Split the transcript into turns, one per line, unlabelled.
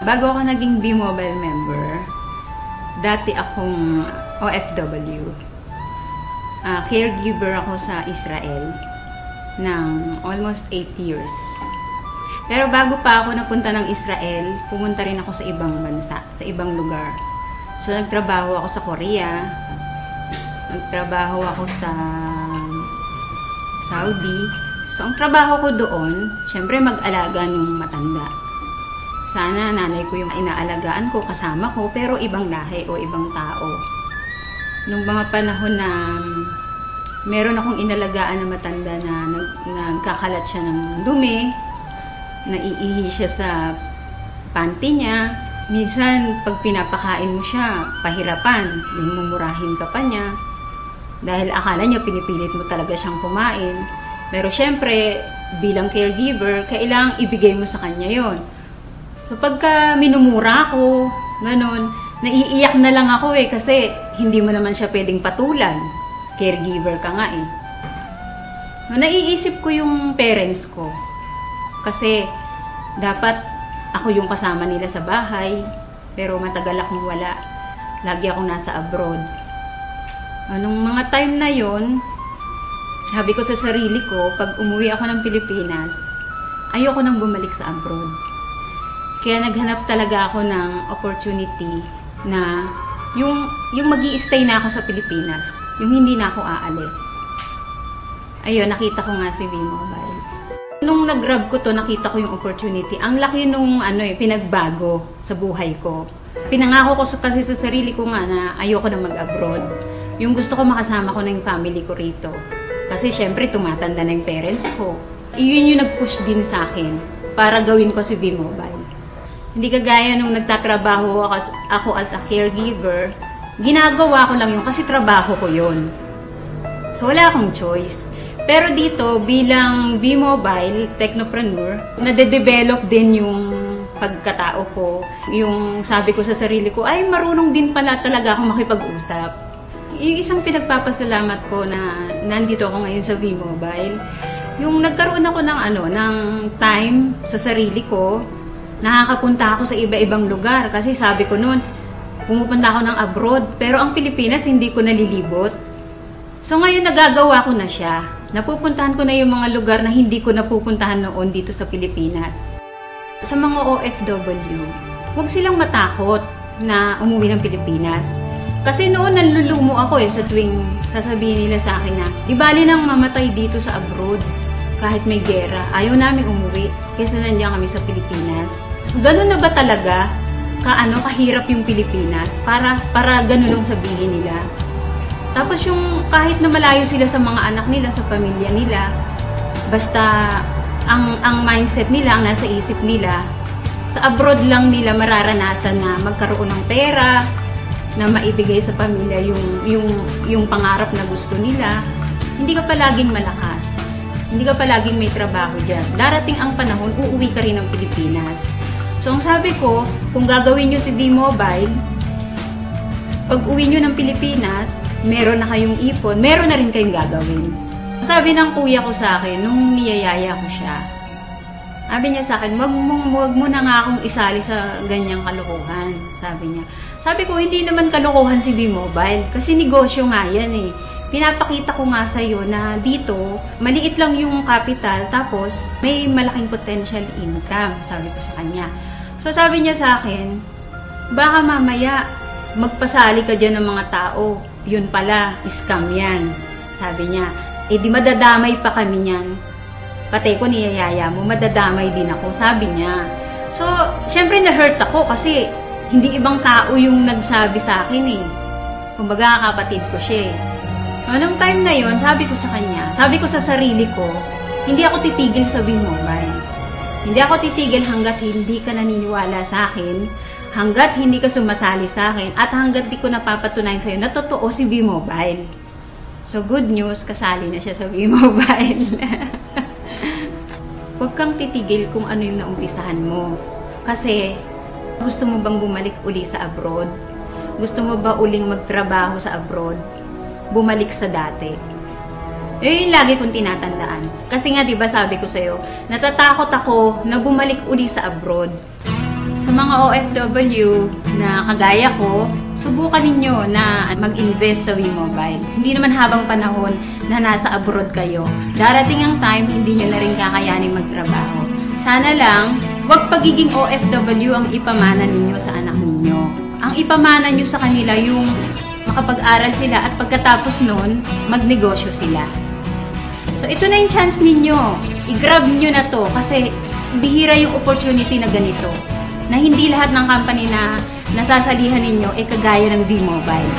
Bago ako naging B-Mobile member, dati akong OFW. Caregiver ako sa Israel ng almost 8 years. Pero bago pa ako napunta ng Israel, pumunta rin ako sa ibang bansa, sa ibang lugar. So, nagtrabaho ako sa Korea, nagtrabaho ako sa Saudi. So, ang trabaho ko doon, syempre mag-alaga ng matanda. Sana nanay ko yung inaalagaan ko, kasama ko, pero ibang lahi o ibang tao. Nung mga panahon na meron akong inalagaan na matanda na nagkakalat siya ng dumi, naiihi siya sa panty niya, minsan pag pinapakain mo siya, pahirapan, yung mumurahin ka pa niya, dahil akala niya pinipilit mo talaga siyang kumain. Pero syempre, bilang caregiver, kailangang ibigay mo sa kanya yon. So pagka minumura ko, ganun, naiiyak na lang ako kasi hindi mo naman siya pwedeng patulan. Caregiver ka nga eh. Naiisip ko yung parents ko. Kasi dapat ako yung kasama nila sa bahay, pero matagal akong wala. Lagi akong nasa abroad. Anong mga time na yon, sabi ko sa sarili ko, pag umuwi ako ng Pilipinas, ayoko nang bumalik sa abroad. Kaya naghanap talaga ako ng opportunity na yung mag-i-stay na ako sa Pilipinas, yung hindi na ako aalis. Ayun, nakita ko nga si B-Mobile. Nung nag-grab ko to, nakita ko yung opportunity. Ang laki nung pinagbago sa buhay ko. Pinangako ko kasi sa sarili ko nga na ayoko na mag-abroad. Yung gusto ko makasama ko na yung family ko rito. Kasi syempre tumatanda na yung parents ko. Yun yung nag-push din sa akin para gawin ko si B-Mobile. Hindi kagaya nung nagtatrabaho ako as a caregiver, ginagawa ko lang yun kasi trabaho ko yun. So wala akong choice. Pero dito, bilang B-Mobile technopreneur, nade-develop din yung pagkatao ko. Yung sabi ko sa sarili ko, ay marunong din pala talaga ako makipag-usap. Yung isang pinagpapasalamat ko na nandito ako ngayon sa B-Mobile, yung nagkaroon ako ng time sa sarili ko, nakakapunta ako sa iba-ibang lugar. Kasi sabi ko noon, pumupunta ako ng abroad, pero ang Pilipinas hindi ko nalilibot. So ngayon nagagawa ko na siya. Napupuntahan ko na yung mga lugar na hindi ko napupuntahan noon dito sa Pilipinas. Sa mga OFW, huwag silang matakot na umuwi ng Pilipinas. Kasi noon nalulumo ako sa tuwing sasabihin nila sa akin na, di bali nang mamatay dito sa abroad kahit may gera. Ayaw namin umuwi kasi nandiyan kami sa Pilipinas. Ganun na ba talaga kahirap yung Pilipinas para ganun lang sabihin nila? Tapos yung kahit na malayo sila sa mga anak nila, sa pamilya nila, basta ang mindset nila, ang nasa isip nila, sa abroad lang nila mararanasan na magkaroon ng pera, na maibigay sa pamilya yung pangarap na gusto nila. Hindi ka palaging malakas. Hindi ka palaging may trabaho dyan. Darating ang panahon, uuwi ka rin ng Pilipinas. So, ang sabi ko, kung gagawin nyo si B-Mobile, pag uwi nyo ng Pilipinas, meron na kayong ipon, meron na rin kayong gagawin. Sabi ng kuya ko sa akin, nung niyayaya ko siya, sabi niya sa akin, wag mo na nga akong isali sa ganyang kalokohan. Sabi niya. Sabi ko, hindi naman kalokohan si B-Mobile, kasi negosyo nga yan eh. Pinapakita ko nga sa'yo na dito, maliit lang yung capital, tapos may malaking potential income, sabi ko sa kanya. So sabi niya sa akin, baka mamaya magpasali ka dyan ng mga tao, yun pala, scam yan. Sabi niya, di madadamay pa kami niyan. Patay ko niyayaya mo, madadamay din ako, sabi niya. So, syempre na-hurt ako kasi hindi ibang tao yung nagsabi sa akin eh. Kumbaga, kapatid ko siya eh. Anong time na yon, sabi ko sa kanya, sabi ko sa sarili ko, hindi ako titigil sa B-Mobile. Hindi ako titigil hanggat hindi ka naniniwala sa akin, hanggat hindi ka sumasali sa akin, at hanggat di ko napapatunayan sa'yo na totoo si B-Mobile. So, good news, kasali na siya sa B-Mobile. Huwag kang titigil kung ano yung naumpisahan mo. Kasi, gusto mo bang bumalik uli sa abroad? Gusto mo ba uling magtrabaho sa abroad? Bumalik sa dati. Yung lagi kong tinatandaan. Kasi nga, diba sabi ko sa'yo, natatakot ako na bumalik uli sa abroad. Sa mga OFW na kagaya ko, subukan ninyo na mag-invest sa WeMobile. Hindi naman habang panahon na nasa abroad kayo, darating ang time hindi nyo na rin kakayanin magtrabaho. Sana lang, huwag pagiging OFW ang ipamana ninyo sa anak ninyo. Ang ipamana nyo sa kanila yung makapag-aral sila at pagkatapos nun, magnegosyo sila. So ito na yung chance ninyo. I-grab nyo na to kasi bihira yung opportunity na ganito. Na hindi lahat ng company na nasasalihan ninyo ay kagaya ng WeMobile.